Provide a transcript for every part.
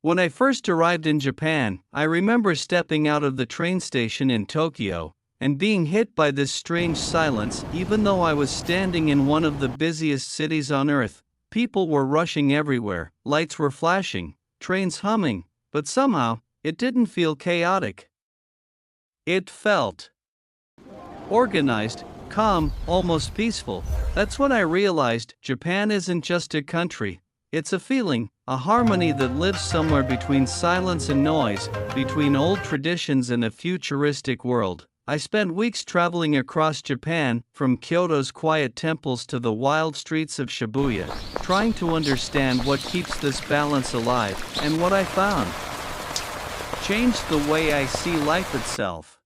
When I first arrived in Japan, I remember stepping out of the train station in Tokyo and being hit by this strange silence. Even though I was standing in one of the busiest cities on earth, people were rushing everywhere, lights were flashing, trains humming, but somehow, it didn't feel chaotic. It felt organized, calm, almost peaceful. That's when I realized Japan isn't just a country, it's a feeling, a harmony that lives somewhere between silence and noise, between old traditions and a futuristic world. I spent weeks traveling across Japan, from Kyoto's quiet temples to the wild streets of Shibuya, trying to understand what keeps this balance alive, and what I found changed the way I see life itself.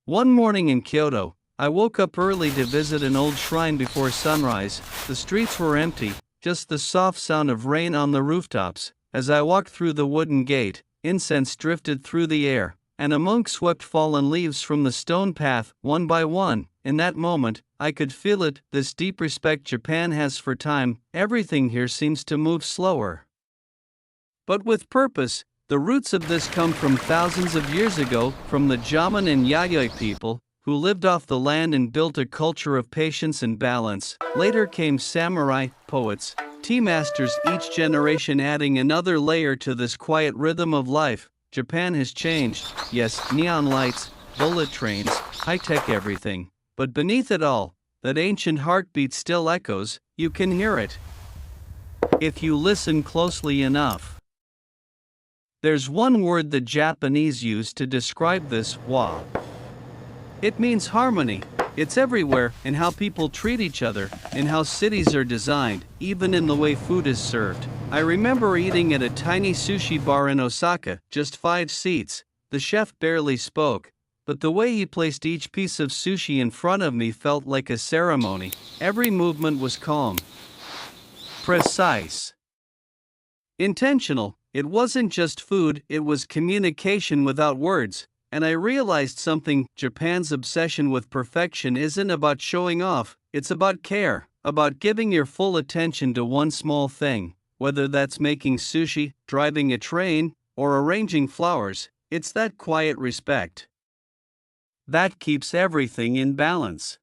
One morning in Kyoto, I woke up early to visit an old shrine before sunrise. The streets were empty, just the soft sound of rain on the rooftops. As I walked through the wooden gate, incense drifted through the air, and a monk swept fallen leaves from the stone path, one by one. In that moment, I could feel it, this deep respect Japan has for time. Everything here seems to move slower, but with purpose. The roots of this come from thousands of years ago, from the Jaman and Yayoi people, who lived off the land and built a culture of patience and balance. Later came samurai, poets, tea masters, each generation adding another layer to this quiet rhythm of life. Japan has changed, yes, neon lights, bullet trains, high-tech everything. But beneath it all, that ancient heartbeat still echoes. You can hear it if you listen closely enough. There's one word the Japanese use to describe this: wa. It means harmony. It's everywhere, in how people treat each other, in how cities are designed, even in the way food is served. I remember eating at a tiny sushi bar in Osaka, just 5 seats. The chef barely spoke, but the way he placed each piece of sushi in front of me felt like a ceremony. Every movement was calm, precise, intentional. It wasn't just food, it was communication without words. And I realized something: Japan's obsession with perfection isn't about showing off, it's about care, about giving your full attention to one small thing. Whether that's making sushi, driving a train, or arranging flowers, it's that quiet respect that keeps everything in balance.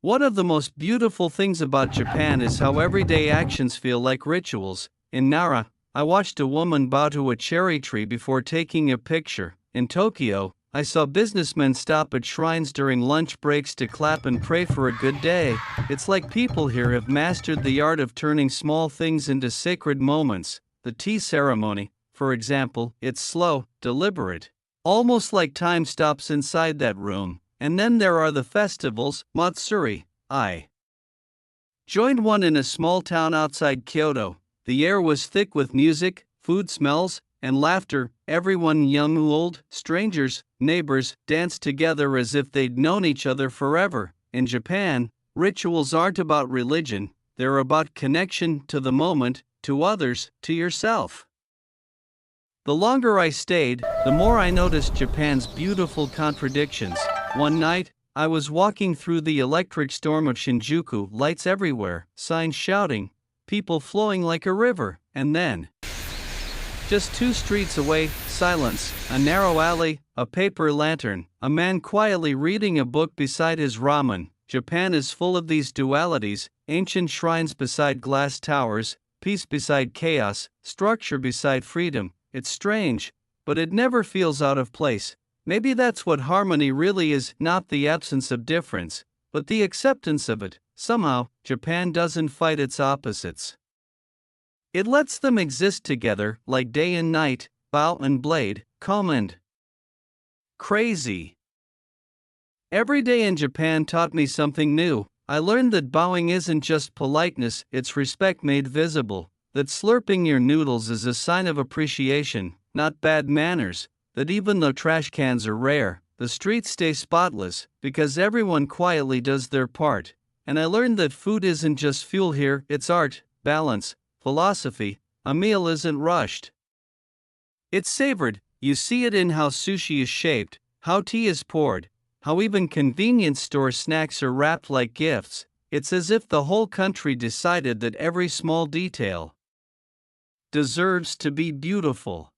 One of the most beautiful things about Japan is how everyday actions feel like rituals. In Nara, I watched a woman bow to a cherry tree before taking a picture. In Tokyo, I saw businessmen stop at shrines during lunch breaks to clap and pray for a good day. It's like people here have mastered the art of turning small things into sacred moments. The tea ceremony, for example, it's slow, deliberate, almost like time stops inside that room. And then there are the festivals, Matsuri. I joined one in a small town outside Kyoto. The air was thick with music, food smells, and laughter. Everyone, young or old, strangers, neighbors, danced together as if they'd known each other forever. In Japan, rituals aren't about religion, they're about connection to the moment, to others, to yourself. The longer I stayed, the more I noticed Japan's beautiful contradictions. One night, I was walking through the electric storm of Shinjuku, lights everywhere, signs shouting, people flowing like a river, and then, just 2 streets away, silence, a narrow alley, a paper lantern, a man quietly reading a book beside his ramen. Japan is full of these dualities: ancient shrines beside glass towers, peace beside chaos, structure beside freedom. It's strange, but it never feels out of place. Maybe that's what harmony really is, not the absence of difference, but the acceptance of it. Somehow, Japan doesn't fight its opposites. It lets them exist together, like day and night, bow and blade, calm and crazy. Every day in Japan taught me something new. I learned that bowing isn't just politeness, it's respect made visible. That slurping your noodles is a sign of appreciation, not bad manners. That even though trash cans are rare, the streets stay spotless, because everyone quietly does their part. And I learned that food isn't just fuel here, it's art, balance, philosophy. A meal isn't rushed, it's savored. You see it in how sushi is shaped, how tea is poured, how even convenience store snacks are wrapped like gifts. It's as if the whole country decided that every small detail deserves to be beautiful.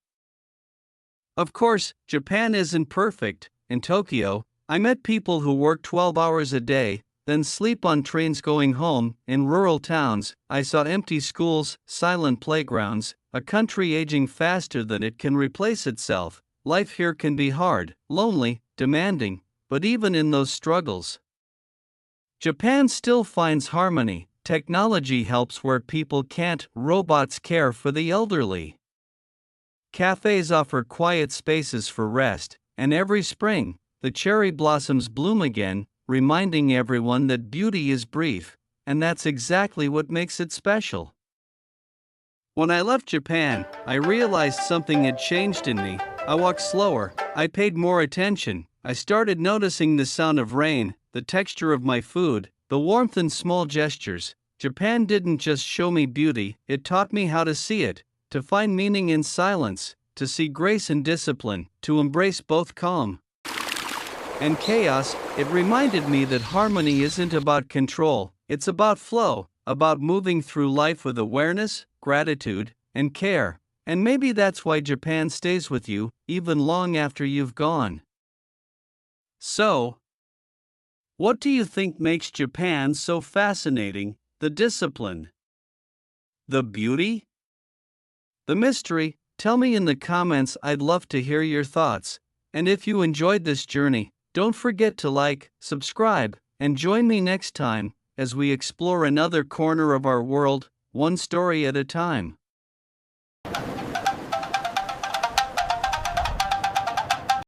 Of course, Japan isn't perfect. In Tokyo, I met people who work 12 hours a day, then sleep on trains going home. In rural towns, I saw empty schools, silent playgrounds, a country aging faster than it can replace itself. Life here can be hard, lonely, demanding, but even in those struggles, Japan still finds harmony. Technology helps where people can't. Robots care for the elderly. Cafes offer quiet spaces for rest, and every spring, the cherry blossoms bloom again, reminding everyone that beauty is brief, and that's exactly what makes it special. When I left Japan, I realized something had changed in me. I walked slower, I paid more attention, I started noticing the sound of rain, the texture of my food, the warmth in small gestures. Japan didn't just show me beauty, it taught me how to see it, to find meaning in silence, to see grace in discipline, to embrace both calm and chaos. It reminded me that harmony isn't about control, it's about flow, about moving through life with awareness, gratitude, and care. And maybe that's why Japan stays with you, even long after you've gone. So, what do you think makes Japan so fascinating? The discipline? The beauty? The mystery? Tell me in the comments, I'd love to hear your thoughts. And if you enjoyed this journey, don't forget to like, subscribe, and join me next time as we explore another corner of our world, one story at a time.